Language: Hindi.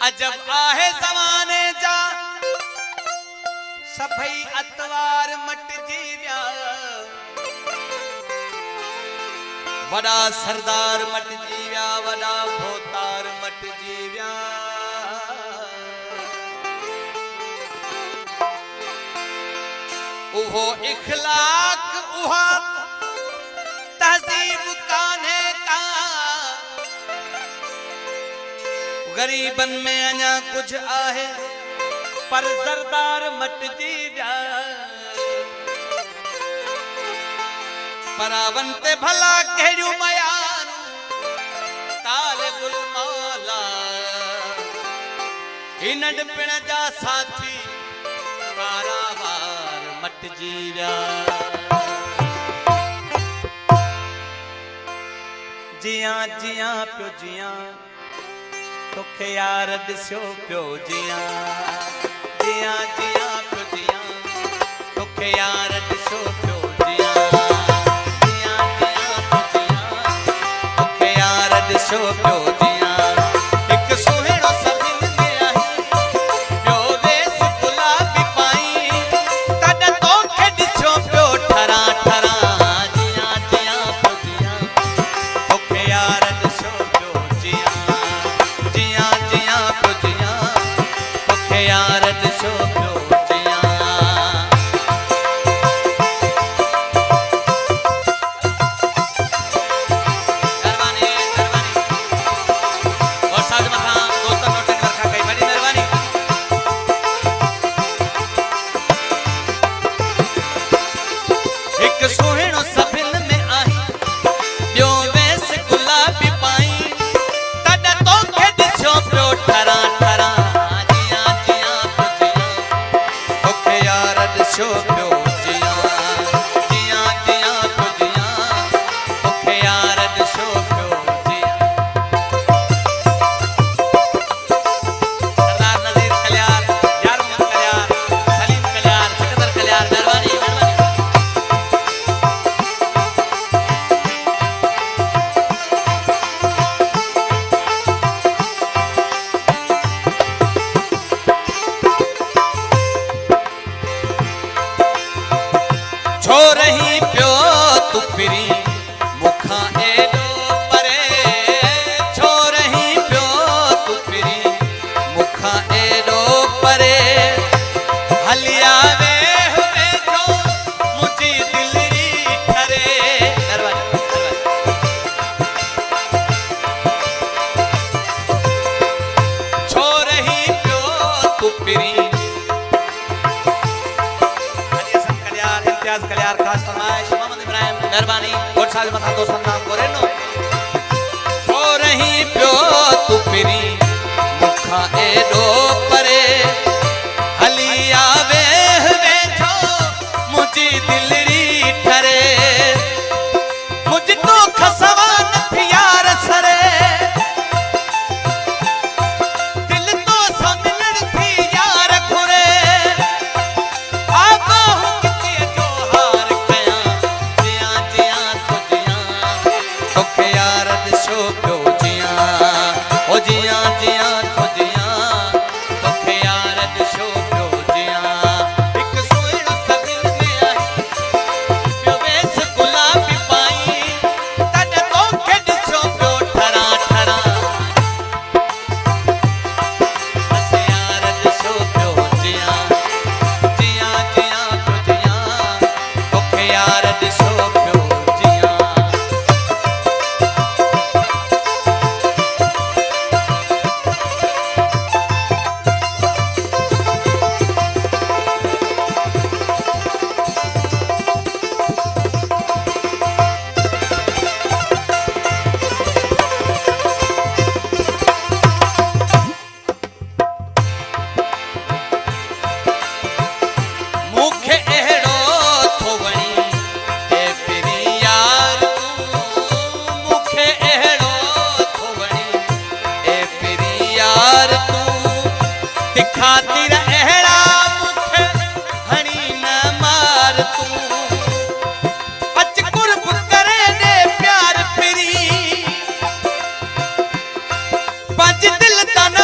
अजब आहे ज़माने जा सभई अतवार मटजी विया वड़ा सरदार मटजी विया वड़ा भोतार मटजी विया उहो इखलाक उहा तहजीब कान्हे का गरीबन में अञा कुछ आहे पर सरदार मटजी विया परावन ते भला कहिड़ियूं मयारूं तालिबुल मौला ही नंढपिण जा साथी कारावार मटजी विया जियां जियां पियो जियां तोखे यार दिस्यो पियो जियां जियां जियां पियो जियां तोखे यार दिस्यो पियो जियां जियां जियां पियो जियां तोखे यार दिस्यो पियो जियां एक सुहिणो सभिन में आई पियो वेस गुलाबी पाई तॾहिं तोखे दिस्यो पियो ठरा ठरा जियां जियां पियो जियां तोखे यार दिस्यो पियो जियां जियां जियां पियो जियां तोखे यार दिस्यो पियो जियां मेहरबानी मेहरबानी और साथ मथा दोस्तन नोटन रखा कई बड़ी मेहरबानी एक सुहिणो सभिन में आई ॿियो वेस गुलाबी पाई तॾहिं तोखे दिस्यो पियो ठरा ठरा जियां जियां पियो जियां तोखे यार दिस्यो पियो जियां जियां जियां पियो जियां तोखे यार दिस्यो पियो जियां सरदार नज़ीर कल्यार यार मोहम्मद कल्यार सलीम कल्यार सिकंदर कल्यार मेहरबानी मेहरबानी छो रही पियो तू पिरी मुखां एॾो परे छो रही पियो तू पिरी मुखां एॾो परे हलिया वेह वेठो मुंहिंजी दिलरी ठरे मेहरबानी छो रही पियो तू पिरी कल्यार खास फरमाइश मोहम्मद इब्राहिम मेहरबानी और साज मथा दोस्तन नाम को रेनो छो रही पियो तू पिरी मुखां एॾो परे हलिया वेह वेठो मुंहिंजी दिलरी ठरे मुंहिंजी तोख सवा नथी यार सरे दिल तो सां मिलण थी यार घुरे आबाहूं किथे जो हार कयां जियां जियां तो जियां तोखे यार दिस्यो पियो जियां ओ जियां जियां तो जियां तोखे यार दिस्यो पियो जियां हिक सुहिणो सभिन में आई पियो वेस गुलाबी पाई तॾहिं तोखे दिस्यो पियो ठरा ठरा बस यार दिस्यो पियो जियां जियां जियां पियो जियां तोखे यार दिस्यो पियो जियां मूंखे अहिड़ो थो वणी हे पिरी यार तूं मूंखे अहिड़ो थो वणी हे पिरी यार तूं तिखा तीर अहिड़ा मूंखे हणी न मार तूं अच कुर्ब करे दे प्यार पिरी पंज दिल तन